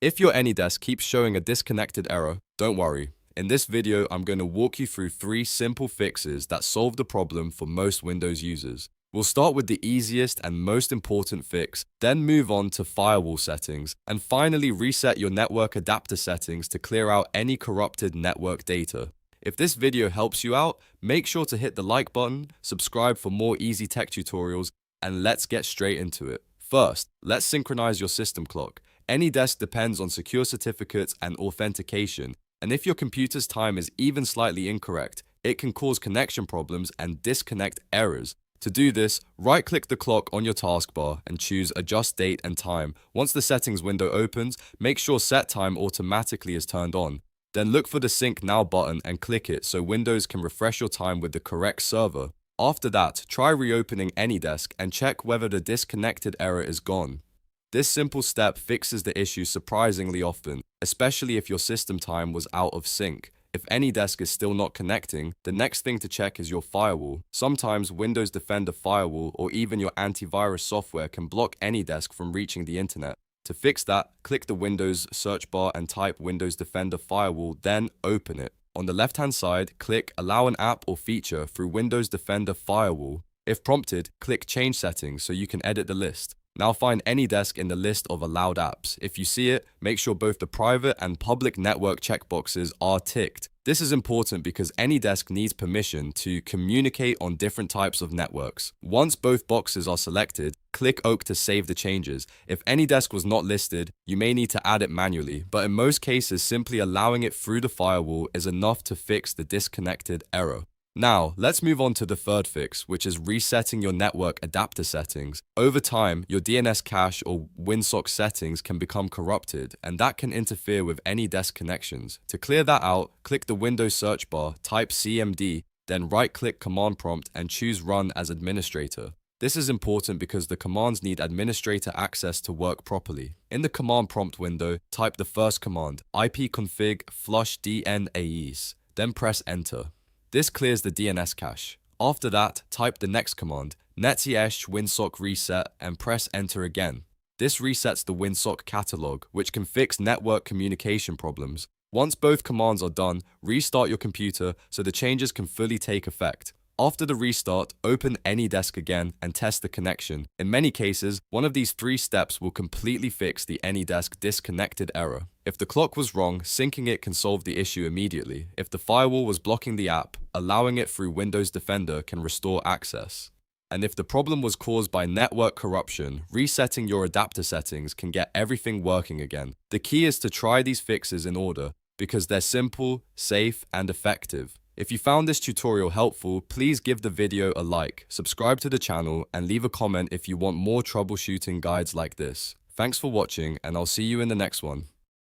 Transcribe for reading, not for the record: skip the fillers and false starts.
If your AnyDesk keeps showing a disconnected error, don't worry. In this video, I'm going to walk you through 3 simple fixes that solve the problem for most Windows users. We'll start with the easiest and most important fix, then move on to firewall settings, and finally reset your network adapter settings to clear out any corrupted network data. If this video helps you out, make sure to hit the like button, subscribe for more easy tech tutorials, and let's get straight into it. First, let's synchronize your system clock. AnyDesk depends on secure certificates and authentication, and if your computer's time is even slightly incorrect, it can cause connection problems and disconnect errors. To do this, right-click the clock on your taskbar and choose Adjust Date and Time. Once the settings window opens, make sure Set Time automatically is turned on. Then look for the Sync Now button and click it so Windows can refresh your time with the correct server. After that, try reopening AnyDesk and check whether the disconnected error is gone. This simple step fixes the issue surprisingly often, especially if your system time was out of sync. If AnyDesk is still not connecting, the next thing to check is your firewall. Sometimes Windows Defender Firewall or even your antivirus software can block AnyDesk from reaching the internet. To fix that, click the Windows search bar and type Windows Defender Firewall, then open it. On the left-hand side, click Allow an app or feature through Windows Defender Firewall. If prompted, click Change Settings so you can edit the list. Now find AnyDesk in the list of allowed apps. If you see it, make sure both the private and public network checkboxes are ticked. This is important because AnyDesk needs permission to communicate on different types of networks. Once both boxes are selected, click OK to save the changes. If AnyDesk was not listed, you may need to add it manually, but in most cases, simply allowing it through the firewall is enough to fix the disconnected error. Now, let's move on to the third fix, which is resetting your network adapter settings. Over time, your DNS cache or Winsock settings can become corrupted, and that can interfere with AnyDesk connections. To clear that out, click the Windows search bar, type CMD, then right-click Command Prompt and choose Run as Administrator. This is important because the commands need administrator access to work properly. In the Command Prompt window, type the first command, ipconfig flush DNAEs, then press Enter. This clears the DNS cache. After that, type the next command, netiesh winsock reset, and press Enter again. This resets the Winsock catalog, which can fix network communication problems. Once both commands are done, restart your computer so the changes can fully take effect. After the restart, open AnyDesk again and test the connection. In many cases, one of these 3 steps will completely fix the AnyDesk disconnected error. If the clock was wrong, syncing it can solve the issue immediately. If the firewall was blocking the app, allowing it through Windows Defender can restore access. And if the problem was caused by network corruption, resetting your adapter settings can get everything working again. The key is to try these fixes in order, because they're simple, safe, and effective. If you found this tutorial helpful, please give the video a like, subscribe to the channel, and leave a comment if you want more troubleshooting guides like this. Thanks for watching, and I'll see you in the next one.